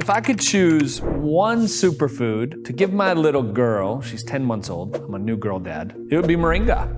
If I could choose one superfood to give my little girl, she's 10 months old, I'm a new girl dad, it would be Moringa.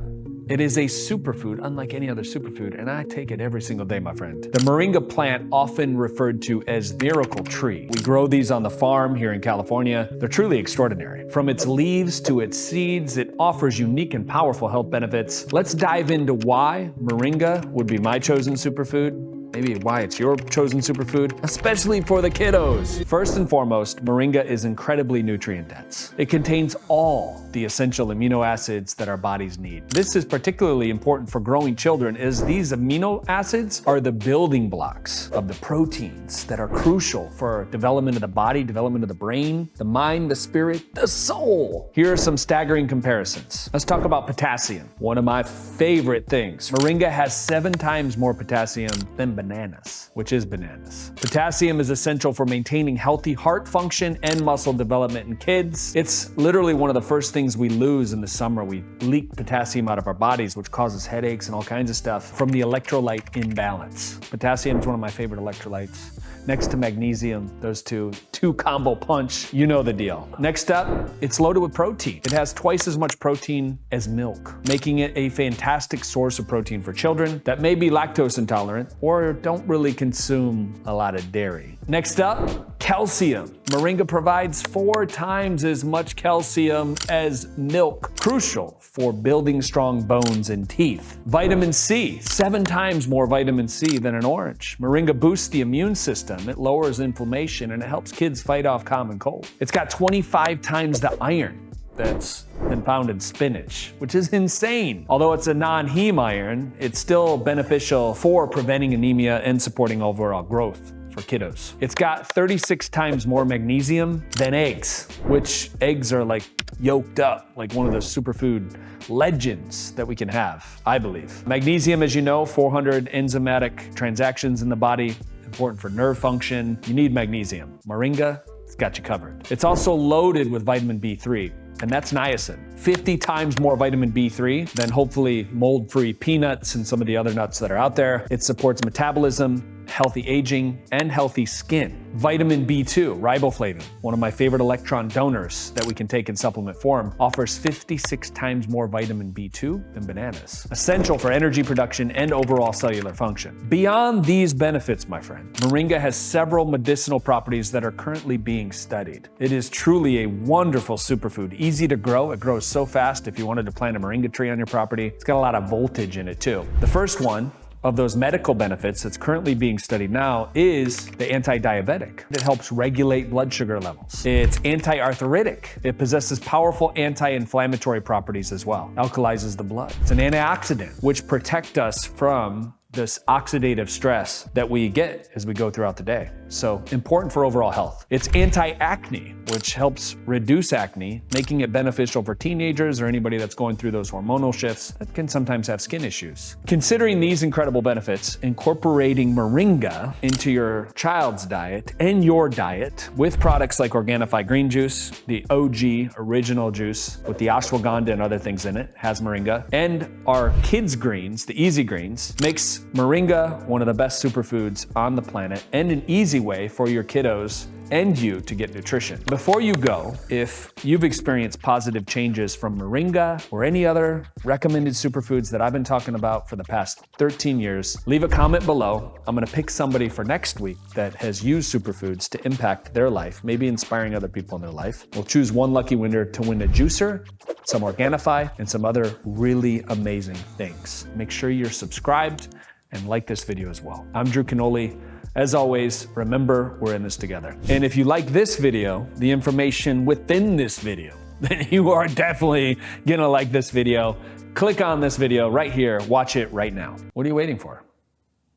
It is a superfood, unlike any other superfood, and I take it every single day, my friend. The Moringa plant, often referred to as miracle tree. We grow these on the farm here in California. They're truly extraordinary. From its leaves to its seeds, it offers unique and powerful health benefits. Let's dive into why Moringa would be my chosen superfood. Maybe why it's your chosen superfood, especially for the kiddos. First and foremost, Moringa is incredibly nutrient dense. It contains all the essential amino acids that our bodies need. This is particularly important for growing children, as these amino acids are the building blocks of the proteins that are crucial for development of the body, development of the brain, the mind, the spirit, the soul. Here are some staggering comparisons. Let's talk about potassium, one of my favorite things. Moringa has 7 times more potassium than bananas, which is bananas. Potassium is essential for maintaining healthy heart function and muscle development in kids. It's literally one of the first things we lose in the summer. We leak potassium out of our bodies, which causes headaches and all kinds of stuff from the electrolyte imbalance. Potassium is one of my favorite electrolytes. Next to magnesium, those two combo punch, you know the deal. Next up, it's loaded with protein. It has twice as much protein as milk, making it a fantastic source of protein for children that may be lactose intolerant or don't really consume a lot of dairy. Next up, calcium. Moringa provides 4 times as much calcium as milk, crucial for building strong bones and teeth. Vitamin C, 7 times more vitamin C than an orange. Moringa boosts the immune system, it lowers inflammation, and it helps kids fight off common cold. It's got 25 times the iron that's been found in spinach, which is insane. Although it's a non-heme iron, it's still beneficial for preventing anemia and supporting overall growth for kiddos. It's got 36 times more magnesium than eggs, which eggs are like yolked up, like one of those superfood legends that we can have, I believe. Magnesium, as you know, 400 enzymatic transactions in the body, important for nerve function. You need magnesium. Moringa, it's got you covered. It's also loaded with vitamin B3, and that's niacin. 50 times more vitamin B3 than hopefully mold-free peanuts and some of the other nuts that are out there. It supports metabolism, healthy aging, and healthy skin. Vitamin B2, riboflavin, one of my favorite electron donors that we can take in supplement form, offers 56 times more vitamin B2 than bananas. Essential for energy production and overall cellular function. Beyond these benefits, my friend, Moringa has several medicinal properties that are currently being studied. It is truly a wonderful superfood, easy to grow. It grows so fast if you wanted to plant a Moringa tree on your property. It's got a lot of voltage in it too. The first one of those medical benefits that's currently being studied now is the anti-diabetic. It helps regulate blood sugar levels. It's anti-arthritic. It possesses powerful anti-inflammatory properties as well. Alkalizes the blood. It's an antioxidant, which protect us from this oxidative stress that we get as we go throughout the day. So important for overall health. It's anti-acne, which helps reduce acne, making it beneficial for teenagers or anybody that's going through those hormonal shifts that can sometimes have skin issues. Considering these incredible benefits, incorporating Moringa into your child's diet and your diet with products like Organifi green juice, the OG original juice with the ashwagandha and other things in it, has Moringa, and our kids greens, the easy greens, makes Moringa one of the best superfoods on the planet and an easy way for your kiddos and you to get nutrition. Before you go, if you've experienced positive changes from Moringa or any other recommended superfoods that I've been talking about for the past 13 years, leave a comment below. I'm gonna pick somebody for next week that has used superfoods to impact their life, maybe inspiring other people in their life. We'll choose one lucky winner to win a juicer, some Organifi, and some other really amazing things. Make sure you're subscribed and like this video as well. I'm Drew Canoli. As always, remember, we're in this together. And if you like this video, the information within this video, then you are definitely gonna like this video. Click on this video right here, watch it right now. What are you waiting for?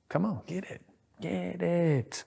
Come on, get it, get it.